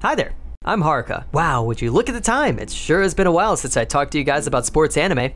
Hi there, I'm Haruka. Wow, would you look at the time? It sure has been a while since I talked to you guys about sports anime.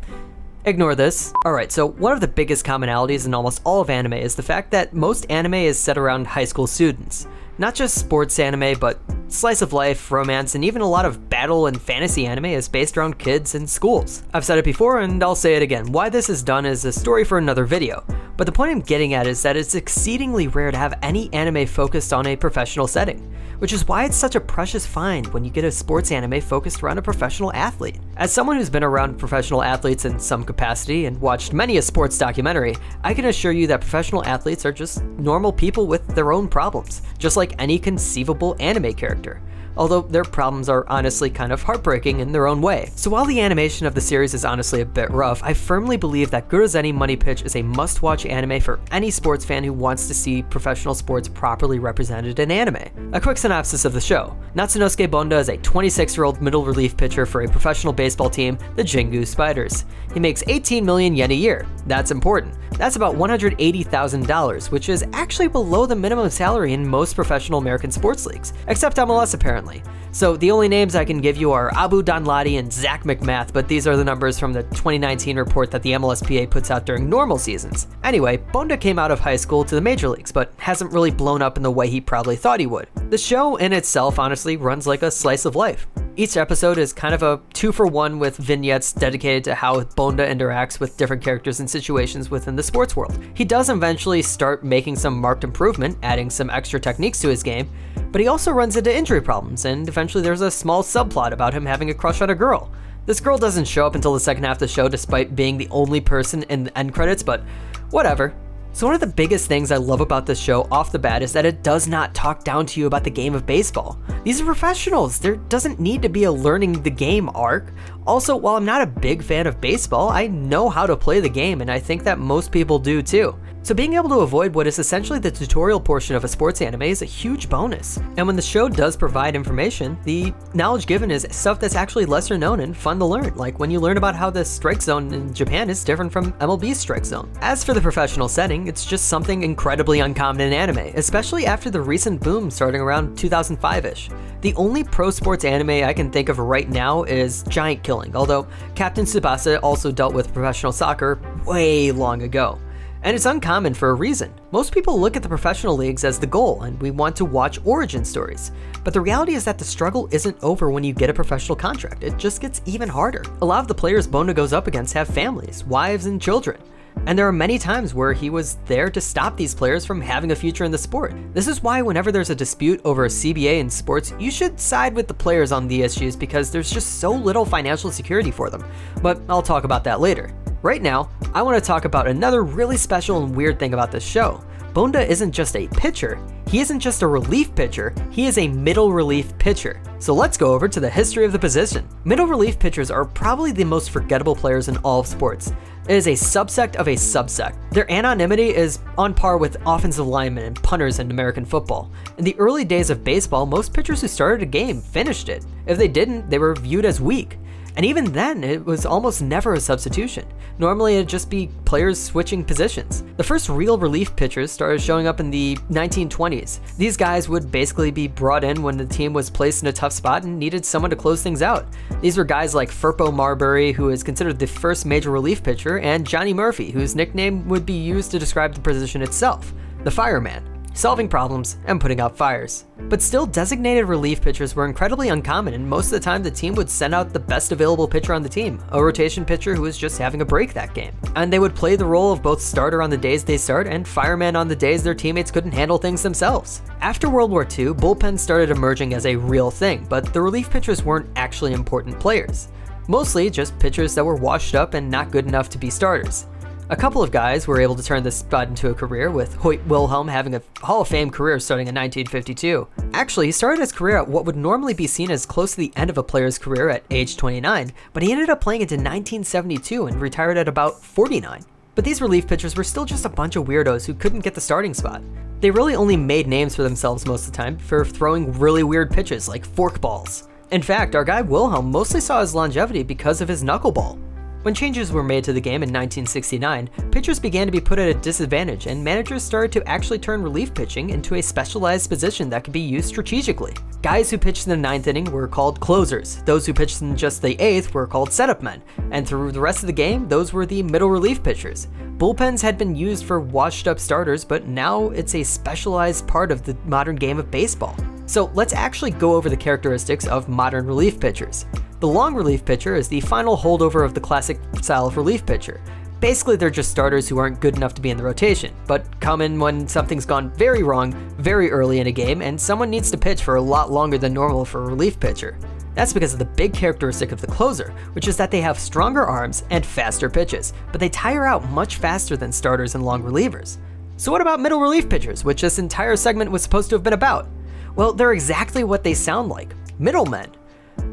Ignore this. Alright, so one of the biggest commonalities in almost all of anime is the fact that most anime is set around high school students. Not just sports anime, but slice of life, romance, and even a lot of battle and fantasy anime is based around kids and schools. I've said it before and I'll say it again, why this is done is a story for another video. But the point I'm getting at is that it's exceedingly rare to have any anime focused on a professional setting, which is why it's such a precious find when you get a sports anime focused around a professional athlete. As someone who's been around professional athletes in some capacity and watched many a sports documentary, I can assure you that professional athletes are just normal people with their own problems, just like any conceivable anime character. Although their problems are honestly kind of heartbreaking in their own way. So while the animation of the series is honestly a bit rough, I firmly believe that Gurazeni Money Pitch is a must-watch anime for any sports fan who wants to see professional sports properly represented in anime. A quick synopsis of the show. Natsunosuke Bonda is a 26-year-old middle relief pitcher for a professional baseball team, the Jingu Spiders. He makes 18 million yen a year. That's important. That's about $180,000, which is actually below the minimum salary in most professional American sports leagues, except MLS apparently. So the only names I can give you are Abu Danladi and Zach McMath, but these are the numbers from the 2019 report that the MLSPA puts out during normal seasons. Anyway, Bonda came out of high school to the major leagues, but hasn't really blown up in the way he probably thought he would. The show in itself honestly runs like a slice of life. Each episode is kind of a 2-for-1 with vignettes dedicated to how Bonda interacts with different characters and situations within the sports world. He does eventually start making some marked improvement, adding some extra techniques to his game, but he also runs into injury problems, and eventually there's a small subplot about him having a crush on a girl. This girl doesn't show up until the second half of the show despite being the only person in the end credits, but whatever. So one of the biggest things I love about this show off the bat is that it does not talk down to you about the game of baseball. These are professionals. There doesn't need to be a learning the game arc. Also, while I'm not a big fan of baseball, I know how to play the game, and I think that most people do too. So being able to avoid what is essentially the tutorial portion of a sports anime is a huge bonus. And when the show does provide information, the knowledge given is stuff that's actually lesser known and fun to learn, like when you learn about how the strike zone in Japan is different from MLB's strike zone. As for the professional setting, it's just something incredibly uncommon in anime, especially after the recent boom starting around 2005-ish. The only pro sports anime I can think of right now is Giant Killing, although Captain Tsubasa also dealt with professional soccer way long ago. And it's uncommon for a reason. Most people look at the professional leagues as the goal, and we want to watch origin stories. But the reality is that the struggle isn't over when you get a professional contract. It just gets even harder. A lot of the players Bonda goes up against have families, wives, and children. And there are many times where he was there to stop these players from having a future in the sport. This is why whenever there's a dispute over a CBA in sports, you should side with the players on the issues because there's just so little financial security for them. But I'll talk about that later. Right now, I want to talk about another really special and weird thing about this show. Bonda isn't just a pitcher, he isn't just a relief pitcher, he is a middle relief pitcher. So let's go over to the history of the position. Middle relief pitchers are probably the most forgettable players in all of sports. It is a subsect of a subsect. Their anonymity is on par with offensive linemen and punters in American football. In the early days of baseball, most pitchers who started a game finished it. If they didn't, they were viewed as weak. And even then, it was almost never a substitution. Normally, it'd just be players switching positions. The first real relief pitchers started showing up in the 1920s. These guys would basically be brought in when the team was placed in a tough spot and needed someone to close things out. These were guys like Firpo Marbury, who is considered the first major relief pitcher, and Johnny Murphy, whose nickname would be used to describe the position itself, the fireman, solving problems and putting out fires. But still, designated relief pitchers were incredibly uncommon, and most of the time the team would send out the best available pitcher on the team, a rotation pitcher who was just having a break that game. And they would play the role of both starter on the days they start and fireman on the days their teammates couldn't handle things themselves. After World War II, bullpens started emerging as a real thing, but the relief pitchers weren't actually important players. Mostly just pitchers that were washed up and not good enough to be starters. A couple of guys were able to turn this spot into a career, with Hoyt Wilhelm having a Hall of Fame career starting in 1952. Actually, he started his career at what would normally be seen as close to the end of a player's career at age 29, but he ended up playing into 1972 and retired at about 49. But these relief pitchers were still just a bunch of weirdos who couldn't get the starting spot. They really only made names for themselves most of the time for throwing really weird pitches like forkballs. In fact, our guy Wilhelm mostly saw his longevity because of his knuckleball. When changes were made to the game in 1969, pitchers began to be put at a disadvantage, and managers started to actually turn relief pitching into a specialized position that could be used strategically. Guys who pitched in the 9th inning were called closers, those who pitched in just the 8th were called setup men, and through the rest of the game, those were the middle relief pitchers. Bullpens had been used for washed-up starters, but now it's a specialized part of the modern game of baseball. So let's actually go over the characteristics of modern relief pitchers. The long relief pitcher is the final holdover of the classic style of relief pitcher. Basically, they're just starters who aren't good enough to be in the rotation, but come in when something's gone very wrong very early in a game and someone needs to pitch for a lot longer than normal for a relief pitcher. That's because of the big characteristic of the closer, which is that they have stronger arms and faster pitches, but they tire out much faster than starters and long relievers. So what about middle relief pitchers, which this entire segment was supposed to have been about? Well, they're exactly what they sound like, middlemen.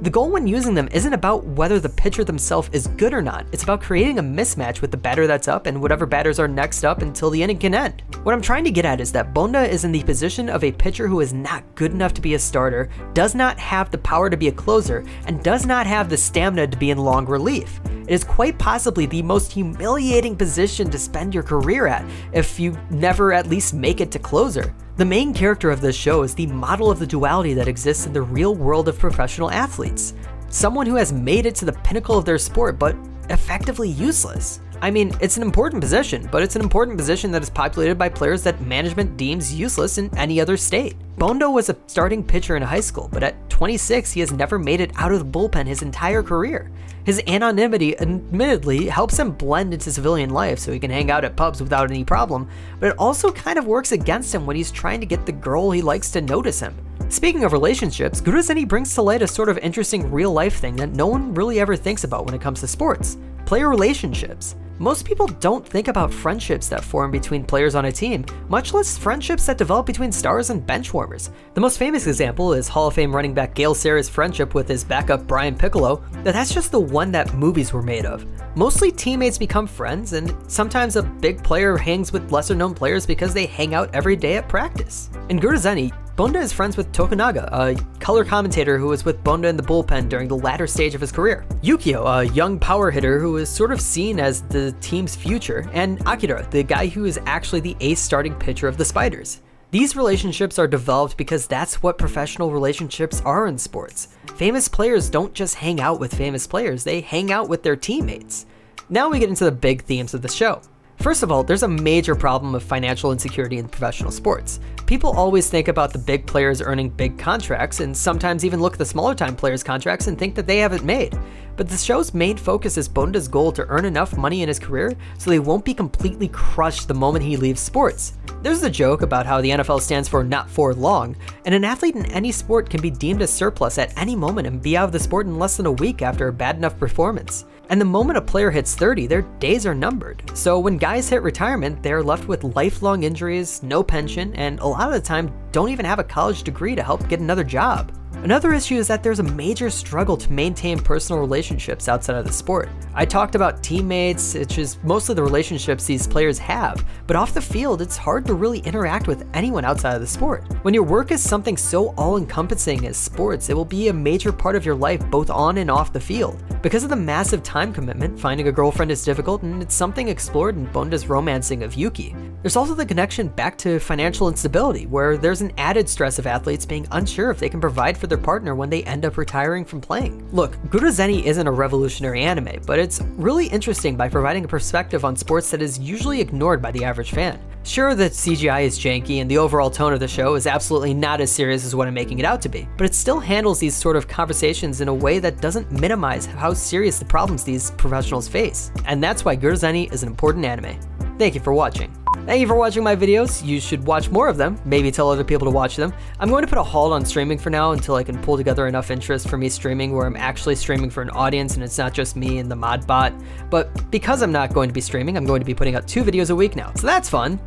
The goal when using them isn't about whether the pitcher themselves is good or not, it's about creating a mismatch with the batter that's up and whatever batters are next up until the inning can end. What I'm trying to get at is that Bonda is in the position of a pitcher who is not good enough to be a starter, does not have the power to be a closer, and does not have the stamina to be in long relief. It is quite possibly the most humiliating position to spend your career at if you never at least make it to closer. The main character of this show is the model of the duality that exists in the real world of professional athletes. Someone who has made it to the pinnacle of their sport, but effectively useless. I mean, it's an important position, but it's an important position that is populated by players that management deems useless in any other state. Bondo was a starting pitcher in high school, but at 26, he has never made it out of the bullpen his entire career. His anonymity admittedly helps him blend into civilian life so he can hang out at pubs without any problem, but it also kind of works against him when he's trying to get the girl he likes to notice him. Speaking of relationships, Gurazeni brings to light a sort of interesting real-life thing that no one really ever thinks about when it comes to sports: player relationships. Most people don't think about friendships that form between players on a team, much less friendships that develop between stars and benchwarmers. The most famous example is Hall of Fame running back Gale Sayers' friendship with his backup Brian Piccolo, but that's just the one that movies were made of. Mostly teammates become friends, and sometimes a big player hangs with lesser known players because they hang out every day at practice. In Gurazeni, Bonda is friends with Tokunaga, a color commentator who was with Bonda in the bullpen during the latter stage of his career, Yukio, a young power hitter who is sort of seen as the team's future, and Akira, the guy who is actually the ace starting pitcher of the Spiders. These relationships are developed because that's what professional relationships are in sports. Famous players don't just hang out with famous players, they hang out with their teammates. Now we get into the big themes of the show. First of all, there's a major problem of financial insecurity in professional sports. People always think about the big players earning big contracts, and sometimes even look at the smaller time players' contracts and think that they have it made. But the show's main focus is Bonda's goal to earn enough money in his career so they won't be completely crushed the moment he leaves sports. There's a joke about how the NFL stands for not for long, and an athlete in any sport can be deemed a surplus at any moment and be out of the sport in less than a week after a bad enough performance. And the moment a player hits 30, their days are numbered. So when guys hit retirement, they're left with lifelong injuries, no pension, and a lot of the time don't even have a college degree to help get another job. Another issue is that there's a major struggle to maintain personal relationships outside of the sport. I talked about teammates, which is mostly the relationships these players have, but off the field, it's hard to really interact with anyone outside of the sport. When your work is something so all-encompassing as sports, it will be a major part of your life both on and off the field. Because of the massive time commitment, finding a girlfriend is difficult, and it's something explored in Bonda's romancing of Yuki. There's also the connection back to financial instability, where there's an added stress of athletes being unsure if they can provide for their partner when they end up retiring from playing. Look, Gurazeni isn't a revolutionary anime, but it's really interesting by providing a perspective on sports that is usually ignored by the average fan. Sure, the CGI is janky and the overall tone of the show is absolutely not as serious as what I'm making it out to be, but it still handles these sort of conversations in a way that doesn't minimize how serious the problems these professionals face. And that's why Gurazeni is an important anime. Thank you for watching. Thank you for watching my videos. You should watch more of them, maybe tell other people to watch them. I'm going to put a halt on streaming for now until I can pull together enough interest for me streaming where I'm actually streaming for an audience and it's not just me and the mod bot. But because I'm not going to be streaming, I'm going to be putting out 2 videos a week now, so that's fun.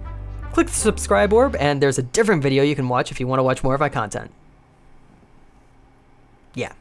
Click the subscribe orb and there's a different video you can watch if you want to watch more of my content. Yeah.